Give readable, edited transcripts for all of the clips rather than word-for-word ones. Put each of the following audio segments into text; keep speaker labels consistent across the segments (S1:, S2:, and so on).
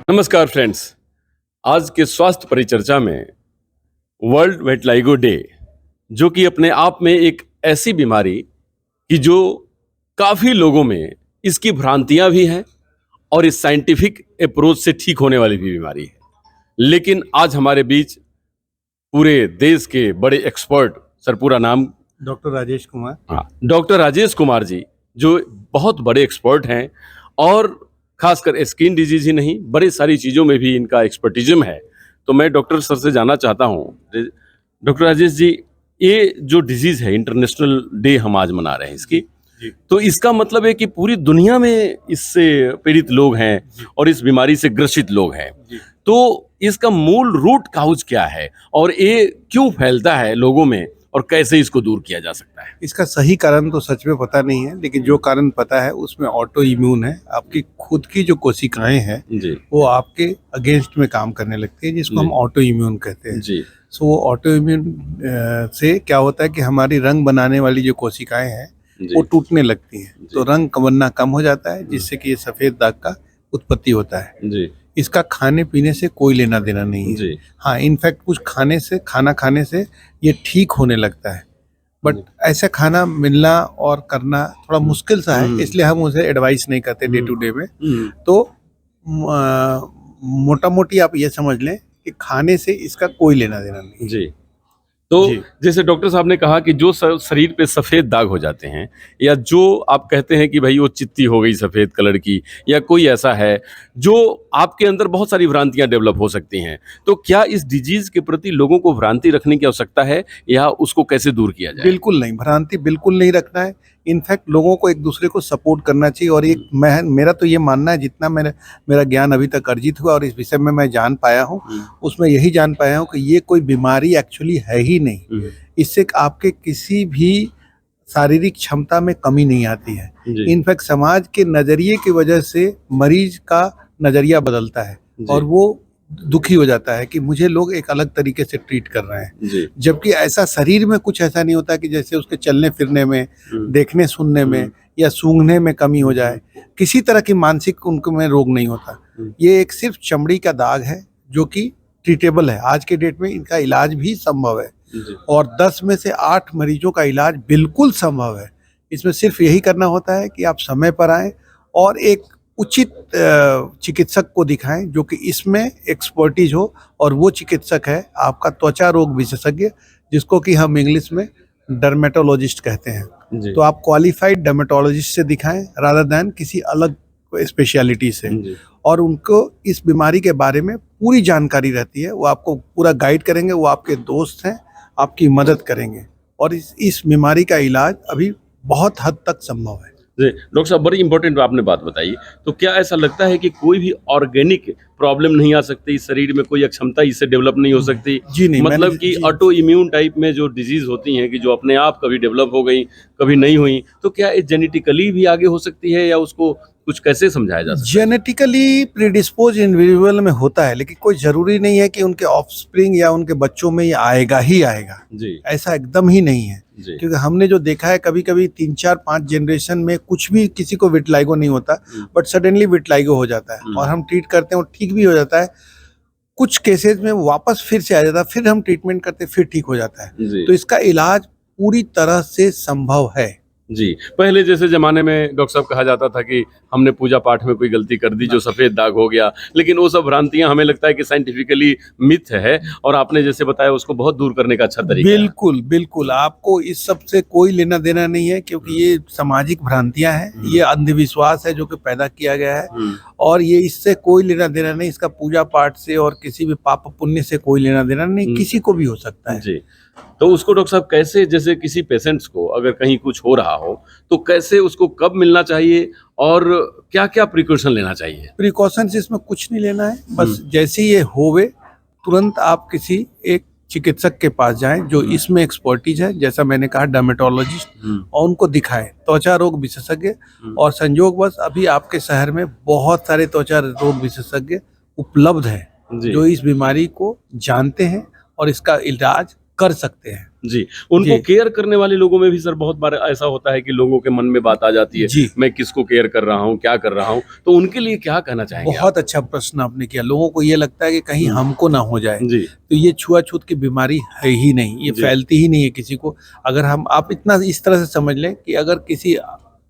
S1: नमस्कार फ्रेंड्स। आज के स्वास्थ्य परिचर्चा में वर्ल्ड वेटलाइगो डे, जो कि अपने आप में एक ऐसी बीमारी कि जो काफ़ी लोगों में इसकी भ्रांतियां भी हैं और इस साइंटिफिक अप्रोच से ठीक होने वाली भी बीमारी है। लेकिन आज हमारे बीच पूरे देश के बड़े एक्सपर्ट, सर पूरा नाम?
S2: डॉक्टर राजेश कुमार।
S1: हाँ, डॉक्टर राजेश कुमार जी, जो बहुत बड़े एक्सपर्ट हैं और खासकर स्किन डिजीज ही नहीं, बड़ी सारी चीज़ों में भी इनका एक्सपर्टिज्म है। तो मैं डॉक्टर सर से जानना चाहता हूँ, डॉक्टर राजेश जी, ये जो डिजीज है, इंटरनेशनल डे हम आज मना रहे हैं इसकी, तो इसका मतलब है कि पूरी दुनिया में इससे पीड़ित लोग हैं और इस बीमारी से ग्रसित लोग हैं। तो इसका मूल रूट काउज क्या है और ये क्यों फैलता है लोगों में और कैसे इसको दूर किया जा सकता है?
S2: इसका सही कारण तो सच में पता नहीं है, लेकिन जो कारण पता है उसमें ऑटो इम्यून है। आपकी खुद की जो कोशिकाएं हैं वो आपके अगेंस्ट में काम करने लगती है, जिसको हम ऑटो इम्यून कहते हैं। सो वो ऑटो इम्यून से क्या होता है कि हमारी रंग बनाने वाली जो कोशिकाएं हैं वो टूटने लगती हैं, तो रंग बनना कम हो जाता है, जिससे कि ये सफेद दाग का उत्पत्ति होता है। इसका खाने पीने से कोई लेना देना नहीं है। हाँ, इनफैक्ट कुछ खाना खाने से ये ठीक होने लगता है, बट ऐसा खाना मिलना और करना थोड़ा मुश्किल सा है, इसलिए हम उसे एडवाइस नहीं करते डे टू डे में। तो मोटा मोटी आप ये समझ लें कि खाने से इसका कोई लेना देना नहीं।
S1: जी। तो जैसे डॉक्टर साहब ने कहा कि जो शरीर पे सफ़ेद दाग हो जाते हैं, या जो आप कहते हैं कि भाई वो चित्ती हो गई सफ़ेद कलर की, या कोई ऐसा है जो आपके अंदर बहुत सारी भ्रांतियां डेवलप हो सकती हैं, तो क्या इस डिजीज के प्रति लोगों को भ्रांति रखने की आवश्यकता है या उसको कैसे दूर किया जाए?
S2: बिल्कुल नहीं, भ्रांति बिल्कुल नहीं रखना है। इनफैक्ट लोगों को एक दूसरे को सपोर्ट करना चाहिए। और एक मेरा तो ये मानना है, जितना मेरा ज्ञान अभी तक अर्जित हुआ और इस विषय में मैं जान पाया हूँ, उसमें यही जान पाया हूँ कि ये कोई बीमारी एक्चुअली है ही नहीं। इससे आपके किसी भी शारीरिक क्षमता में कमी नहीं आती है। इनफैक्ट समाज के नजरिए की वजह से मरीज का नजरिया बदलता है और वो दुखी हो जाता है कि मुझे लोग एक अलग तरीके से ट्रीट कर रहे हैं, जबकि ऐसा शरीर में कुछ ऐसा नहीं होता कि जैसे उसके चलने फिरने में, देखने सुनने में या सूंघने में कमी हो जाए। किसी तरह की मानसिक उनको में रोग नहीं होता। ये एक सिर्फ चमड़ी का दाग है जो कि ट्रीटेबल है। आज के डेट में इनका इलाज भी संभव है और 10 में से 8 मरीजों का इलाज बिल्कुल संभव है। इसमें सिर्फ यही करना होता है कि आप समय पर आएं और एक उचित चिकित्सक को दिखाएं जो कि इसमें एक्सपर्टीज हो, और वो चिकित्सक है आपका त्वचा रोग विशेषज्ञ, जिसको कि हम इंग्लिश में डर्मेटोलॉजिस्ट कहते हैं। तो आप क्वालिफाइड डर्मेटोलॉजिस्ट से दिखाएं रादर दैन किसी अलग स्पेशलिटी से, और उनको इस बीमारी के बारे में पूरी जानकारी रहती है। वो आपको पूरा गाइड करेंगे, वो आपके दोस्त हैं, आपकी मदद करेंगे, और इस बीमारी का इलाज अभी बहुत हद तक संभव है।
S1: जी डॉक्टर साहब, बड़ी इंपॉर्टेंट आपने बात बताई। तो क्या ऐसा लगता है कि कोई भी ऑर्गेनिक प्रॉब्लम नहीं आ सकती, शरीर में कोई अक्षमता इससे डेवलप नहीं हो सकती?
S2: जी नहीं,
S1: मतलब कि ऑटो इम्यून टाइप में जो डिजीज होती हैं कि जो अपने आप कभी डेवलप हो गई, कभी नहीं हुई, तो क्या ये जेनेटिकली भी आगे हो सकती है या उसको कुछ कैसे समझाया जा सकता है?
S2: जेनेटिकली प्रीडिस्पोज इंडिविजुअल में होता है, लेकिन कोई जरूरी नहीं है कि उनके ऑफस्प्रिंग या उनके बच्चों में ये आएगा ही आएगा। ऐसा एकदम ही नहीं है, क्योंकि हमने जो देखा है कभी कभी 3, 4, 5 जनरेशन में कुछ भी किसी को विटलाइगो नहीं होता, बट सडनली विटलाइगो हो जाता है और हम ट्रीट करते हैं और ठीक भी हो जाता है। कुछ केसेस में वापस फिर से आ जाता है, फिर हम ट्रीटमेंट करते हैं, फिर ठीक हो जाता है। तो इसका इलाज पूरी तरह से संभव है।
S1: जी, पहले जैसे ज़माने में डॉक्टर साहब कहा जाता था कि हमने पूजा पाठ में कोई गलती कर दी जो सफ़ेद दाग हो गया, लेकिन वो सब भ्रांतियां हमें लगता है कि साइंटिफिकली मिथ है, और आपने जैसे बताया उसको बहुत दूर करने का अच्छा तरीका है।
S2: बिल्कुल बिल्कुल, आपको इस सब से कोई लेना देना नहीं है, क्योंकि ये सामाजिक भ्रांतियां हैं, ये अंधविश्वास है जो कि पैदा किया गया है, और ये इससे कोई लेना देना नहीं। इसका पूजा पाठ से और किसी भी पाप पुण्य से कोई लेना देना नहीं, किसी को भी हो सकता है।
S1: जी, तो उसको डॉक्टर साहब कैसे, जैसे किसी पेशेंट्स को अगर कहीं कुछ हो रहा हो तो कैसे उसको कब मिलना चाहिए और क्या क्या प्रिकॉशन लेना चाहिए?
S2: प्रिकॉशंस इसमें कुछ नहीं लेना है, बस जैसे ये होवे तुरंत आप किसी एक चिकित्सक के पास जाएं जो इसमें एक्सपर्टीज है, जैसा मैंने कहा डर्मेटोलॉजिस्ट, और उनको दिखाएं, त्वचा रोग विशेषज्ञ। और संयोगवश अभी आपके शहर में बहुत सारे त्वचा रोग विशेषज्ञ उपलब्ध हैं जो इस बीमारी को जानते हैं और इसका इलाज कर सकते हैं।
S1: जी, उनको
S2: जी।
S1: केयर करने वाले लोगों में भी सर बहुत बार ऐसा होता है कि लोगों के मन में बात आ जाती है,
S2: जी।
S1: मैं किसको केयर कर रहा हूँ, क्या कर रहा हूँ, तो उनके लिए क्या कहना चाहेंगे आप?
S2: बहुत अच्छा प्रश्न आपने किया। लोगों को ये लगता है कि कहीं हमको ना हो जाए,
S1: जी,
S2: तो ये छुआछूत की बीमारी है ही नहीं, ये
S1: जी।
S2: फैलती ही नहीं है किसी को। अगर हम आप इतना इस तरह से समझ लें कि अगर किसी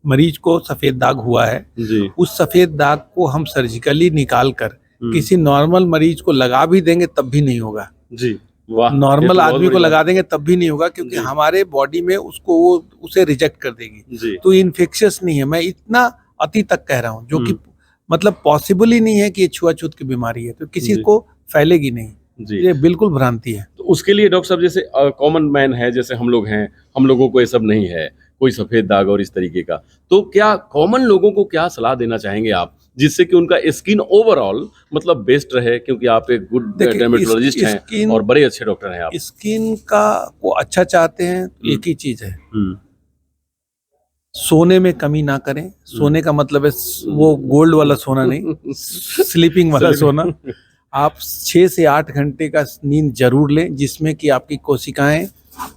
S2: मरीज को सफ़ेद दाग हुआ है,
S1: जी,
S2: उस सफ़ेद दाग को हम सर्जिकली निकाल कर
S1: हुँ।
S2: किसी नॉर्मल मरीज को लगा भी देंगे तब भी नहीं होगा।
S1: जी, वाह! ये
S2: नॉर्मल
S1: तो बहुत
S2: आदमी को
S1: बड़ी बात
S2: लगा देंगे तब भी नहीं होगा, क्योंकि
S1: जी।
S2: हमारे बॉडी में उसको वो उसे रिजेक्ट कर देगी।
S1: जी,
S2: तो इन्फेक्शियस नहीं है। मैं इतना अति तक कह रहा हूँ, जो कि
S1: हुँ।
S2: मतलब पॉसिबल ही नहीं है कि ये छुआछूत की बीमारी है, तो किसी
S1: जी।
S2: को फैलेगी नहीं।
S1: जी।
S2: ये बिल्कुल भ्रांति है।
S1: तो उसके लिए डॉक्टर साहब जैसे कॉमन मैन है, जैसे हम लोग हैं, हम लोगों को ये सब नहीं है, कोई सफ़ेद दाग और इस तरीके का। तो क्या कॉमन लोगों को क्या सलाह देना चाहेंगे आप, जिससे कि उनका स्किन ओवरऑल मतलब बेस्ट रहे? क्योंकि आप एक गुड
S2: देखिए,
S1: डर्मेटोलॉजिस्ट हैं
S2: स्किन
S1: और बड़े अच्छे डॉक्टर हैं आप।
S2: स्किन का को अच्छा चाहते हैं तो एक ही चीज़ है,
S1: हुँ,
S2: सोने में कमी ना करें। सोने का मतलब है वो गोल्ड वाला सोना नहीं, स्लीपिंग वाला सोना। आप 6 से 8 घंटे का नींद जरूर लें, जिसमें कि आपकी कोशिकाएं,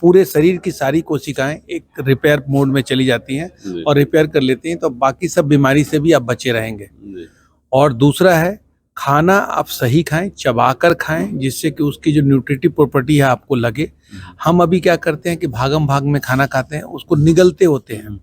S2: पूरे शरीर की सारी कोशिकाएं एक रिपेयर मोड में चली जाती हैं
S1: जी,
S2: और रिपेयर कर लेती हैं, तो बाकी सब बीमारी से भी आप बचे रहेंगे।
S1: जी,
S2: और दूसरा है, खाना आप सही खाएं, चबाकर खाएं, जिससे कि उसकी जो न्यूट्रिटिव प्रॉपर्टी है आपको लगे। हम अभी क्या करते हैं कि भागम भाग में खाना खाते हैं, उसको निगलते होते हैं,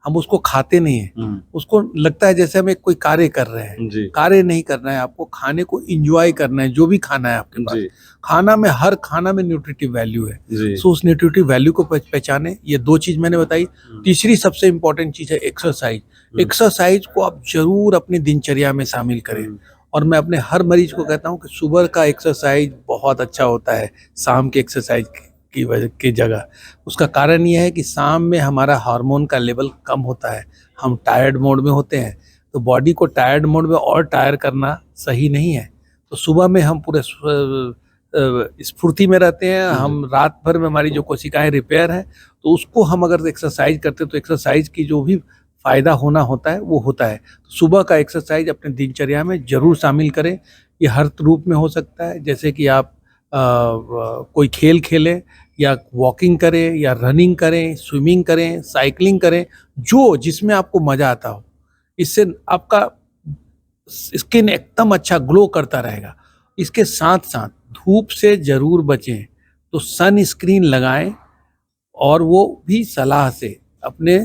S2: हम उसको खाते नहीं हैं।
S1: हुँ,
S2: उसको लगता है जैसे हम एक कोई कार्य कर रहे हैं।
S1: जी,
S2: कार्य नहीं करना है, आपको खाने को एंजॉय करना है, जो भी खाना है आपके पास।
S1: जी,
S2: खाना में, हर खाना में न्यूट्रिटिव वैल्यू है।
S1: जी,
S2: सो उस न्यूट्रिटिव वैल्यू को पहचाने। ये 2 चीज़ मैंने बताई। तीसरी सबसे इम्पोर्टेंट चीज़ है एक्सरसाइज। एक्सरसाइज को आप जरूर अपनी दिनचर्या में शामिल करें। और मैं अपने हर मरीज को कहता हूँ कि सुबह का एक्सरसाइज बहुत अच्छा होता है शाम के एक्सरसाइज की वजह की जगह। उसका कारण यह है कि शाम में हमारा हार्मोन का लेवल कम होता है, हम टायर्ड मोड में होते हैं, तो बॉडी को टायर्ड मोड में और टायर करना सही नहीं है। तो सुबह में हम पूरे स्फूर्ति में रहते हैं, हम रात भर में हमारी जो कोशिकाएं रिपेयर हैं, तो उसको हम अगर एक्सरसाइज करते हैं तो एक्सरसाइज की जो भी फायदा होना होता है वो होता है। तो सुबह का एक्सरसाइज अपने दिनचर्या में जरूर शामिल करें। ये हर रूप में हो सकता है, जैसे कि आप कोई खेल खेलें, या वॉकिंग करें, या रनिंग करें, स्विमिंग करें, साइकिलिंग करें, जो जिसमें आपको मजा आता हो। इससे आपका स्किन एकदम अच्छा ग्लो करता रहेगा। इसके साथ साथ धूप से जरूर बचें, तो सन स्क्रीन लगाएं, और वो भी सलाह से, अपने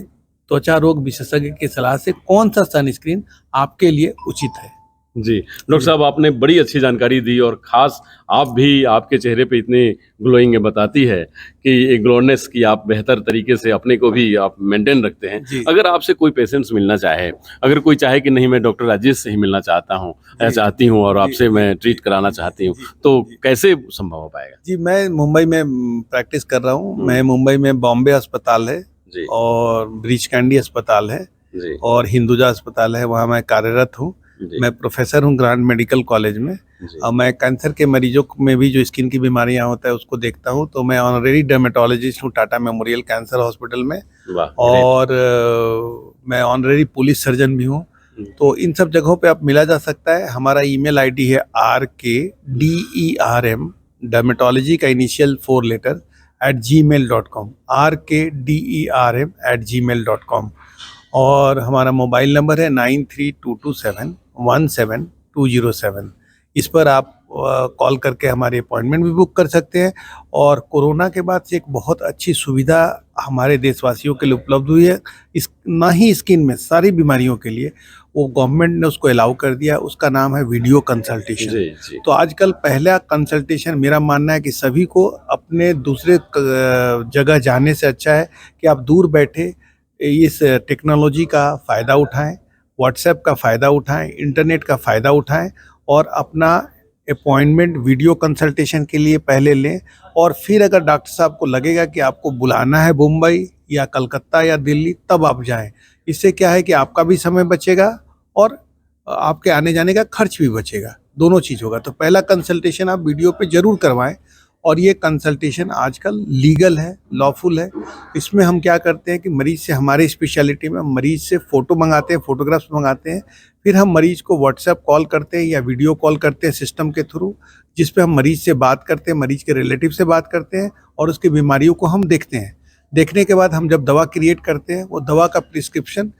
S2: त्वचा रोग विशेषज्ञ की सलाह से, कौन सा सनस्क्रीन आपके लिए उचित है।
S1: जी। डॉक्टर साहब आपने बड़ी अच्छी जानकारी दी और ख़ास आप भी आपके चेहरे पे इतनी ग्लोइंग बताती है कि एक ग्लोनेस की आप बेहतर तरीके से अपने को भी आप मेंटेन रखते हैं।
S2: जी।
S1: अगर आपसे कोई पेशेंट्स मिलना चाहे, अगर कोई चाहे कि नहीं मैं डॉक्टर राजेश से ही मिलना चाहता हूँ या
S2: जी।
S1: चाहती हूँ और
S2: जी,
S1: आपसे
S2: जी,
S1: मैं ट्रीट कराना चाहती हूँ,
S2: जी,
S1: तो
S2: जी।
S1: कैसे संभव हो पाएगा?
S2: जी, मैं मुंबई में प्रैक्टिस कर रहा हूँ। मैं मुंबई में बॉम्बे अस्पताल है,
S1: जी,
S2: और ब्रीच कैंडी अस्पताल है,
S1: जी,
S2: और हिंदुजा अस्पताल है, वहाँ मैं कार्यरत हूँ।
S1: जी,
S2: मैं प्रोफेसर हूँ ग्रांट मेडिकल कॉलेज में।
S1: जी।
S2: और मैं कैंसर के मरीजों में भी जो स्किन की बीमारियाँ होता है उसको देखता हूँ। तो मैं ऑनरेरी डर्मेटोलॉजिस्ट हूँ टाटा मेमोरियल कैंसर हॉस्पिटल में,
S1: वाह!
S2: और मैं ऑनरेरी पुलिस सर्जन भी हूँ। तो इन सब जगहों पे आप मिला जा सकता है। हमारा ईमेल आईडी है RKDERM, डर्मेटोलॉजी का इनिशियल 4 लेटर @gmail.com, RKDERM@gmail.com। और हमारा मोबाइल नंबर है 9322717207। इस पर आप कॉल करके हमारी अपॉइंटमेंट भी बुक कर सकते हैं। और कोरोना के बाद से एक बहुत अच्छी सुविधा हमारे देशवासियों के लिए उपलब्ध हुई है, इस ना ही स्किन में, सारी बीमारियों के लिए वो गवर्नमेंट ने उसको अलाउ कर दिया। उसका नाम है वीडियो कंसल्टेशन।
S1: जी, जी।
S2: तो आजकल पहला कंसल्टेशन, मेरा मानना है कि सभी को अपने दूसरे जगह जाने से अच्छा है कि आप दूर बैठे इस टेक्नोलॉजी का फ़ायदा उठाएं, व्हाट्सएप का फ़ायदा उठाएं, इंटरनेट का फ़ायदा उठाएं, और अपना अपॉइंटमेंट वीडियो कंसल्टेशन के लिए पहले लें। और फिर अगर डॉक्टर साहब को लगेगा कि आपको बुलाना है मुंबई या कलकत्ता या दिल्ली, तब आप जाएं। इससे क्या है कि आपका भी समय बचेगा और आपके आने जाने का खर्च भी बचेगा, दोनों चीज़ होगा। तो पहला कंसल्टेशन आप वीडियो पे ज़रूर करवाएं, और ये कंसल्टेशन आजकल लीगल है, लॉफुल है। इसमें हम क्या करते हैं कि मरीज से, हमारे स्पेशलिटी में मरीज से फ़ोटो मंगाते हैं, फ़ोटोग्राफ्स मंगाते हैं, फिर हम मरीज को व्हाट्सएप कॉल करते हैं या वीडियो कॉल करते हैं सिस्टम के थ्रू, जिस पे हम मरीज से बात करते हैं, मरीज के रिलेटिव से बात करते हैं और उसकी बीमारियों को हम देखते हैं। देखने के बाद हम जब दवा क्रिएट करते हैं, वो दवा का प्रिस्क्रिप्शन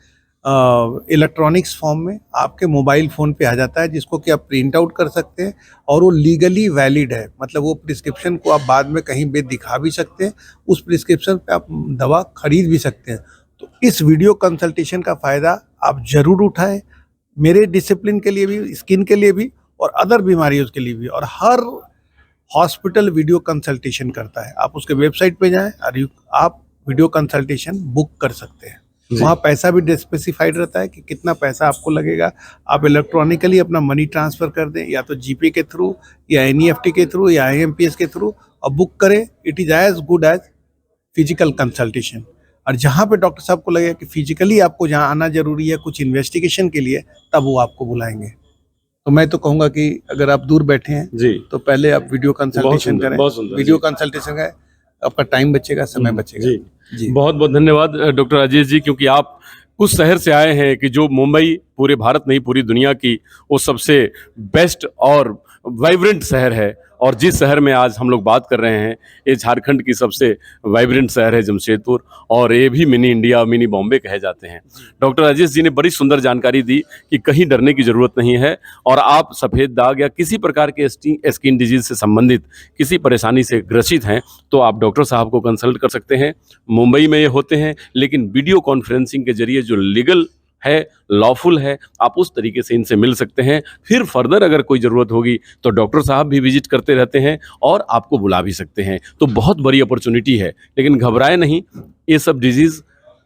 S2: इलेक्ट्रॉनिक्स फॉर्म में आपके मोबाइल फ़ोन पे आ जाता है, जिसको कि आप प्रिंट आउट कर सकते हैं और वो लीगली वैलिड है। मतलब वो प्रिस्क्रिप्शन को आप बाद में कहीं भी दिखा भी सकते हैं, उस प्रिस्क्रिप्शन पे आप दवा खरीद भी सकते हैं। तो इस वीडियो कंसल्टेशन का फ़ायदा आप ज़रूर उठाएं, मेरे डिसिप्लिन के लिए भी, स्किन के लिए भी और अदर बीमारियों के लिए भी। और हर हॉस्पिटल वीडियो कंसल्टेशन करता है, आप उसके वेबसाइट पे जाएं और आप वीडियो कंसल्टेशन बुक कर सकते हैं। वहाँ पैसा भी स्पेसिफाइड रहता है कि कितना पैसा आपको लगेगा। आप इलेक्ट्रॉनिकली अपना मनी ट्रांसफ़र कर दें, या तो जीपे के थ्रू या NEFT के थ्रू या IMPS के थ्रू, और बुक करें। It is as good as physical consultation. और जहाँ पे डॉक्टर साहब को लगेगा कि फिजिकली आपको जहाँ आना जरूरी है कुछ इन्वेस्टिगेशन के लिए, तब वो आपको बुलाएंगे। तो मैं तो कहूँगा कि अगर आप दूर बैठे हैं
S1: जी,
S2: तो पहले आप वीडियो कंसल्टेशन करें।
S1: बहुत सुंदर,
S2: वीडियो
S1: जी।
S2: कंसल्टेशन का आपका टाइम बचेगा, समय बचेगा।
S1: जी,
S2: जी।
S1: बहुत बहुत धन्यवाद डॉक्टर राजेश जी, क्योंकि आप उस शहर से आए हैं कि जो मुंबई पूरे भारत नहीं पूरी दुनिया की वो सबसे बेस्ट और वाइब्रेंट शहर है। और जिस शहर में आज हम लोग बात कर रहे हैं, ये झारखंड की सबसे वाइब्रेंट शहर है जमशेदपुर, और ये भी मिनी इंडिया, मिनी बॉम्बे कहे जाते हैं। डॉक्टर राजेश जी ने बड़ी सुंदर जानकारी दी कि कहीं डरने की ज़रूरत नहीं है, और आप सफ़ेद दाग या किसी प्रकार के स्किन डिजीज़ से संबंधित किसी परेशानी से ग्रसित हैं तो आप डॉक्टर साहब को कंसल्ट कर सकते हैं। मुंबई में ये होते हैं, लेकिन वीडियो कॉन्फ्रेंसिंग के जरिए जो लीगल है, लॉफुल है, आप उस तरीके से इनसे मिल सकते हैं। फिर फर्दर अगर कोई ज़रूरत होगी तो डॉक्टर साहब भी विजिट करते रहते हैं और आपको बुला भी सकते हैं। तो बहुत बड़ी अपॉर्चुनिटी है, लेकिन घबराए नहीं। ये सब डिजीज़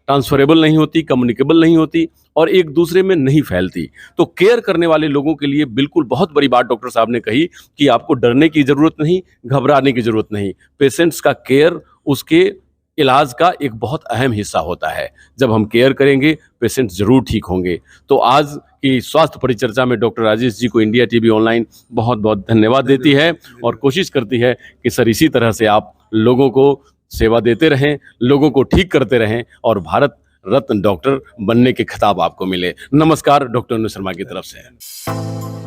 S1: ट्रांसफरेबल नहीं होती, कम्युनिकेबल नहीं होती और एक दूसरे में नहीं फैलती। तो केयर करने वाले लोगों के लिए बिल्कुल बहुत बड़ी बात डॉक्टर साहब ने कही कि आपको डरने की ज़रूरत नहीं, घबराने की ज़रूरत नहीं। पेशेंट्स का केयर उसके इलाज का एक बहुत अहम हिस्सा होता है। जब हम केयर करेंगे, पेशेंट ज़रूर ठीक होंगे। तो आज की स्वास्थ्य परिचर्चा में डॉक्टर राजेश जी को इंडिया टीवी ऑनलाइन बहुत बहुत धन्यवाद देती है और कोशिश करती है कि सर इसी तरह से आप लोगों को सेवा देते रहें, लोगों को ठीक करते रहें और भारत रत्न डॉक्टर बनने के खिताब आपको मिले। नमस्कार, डॉक्टर अनु शर्मा की तरफ से।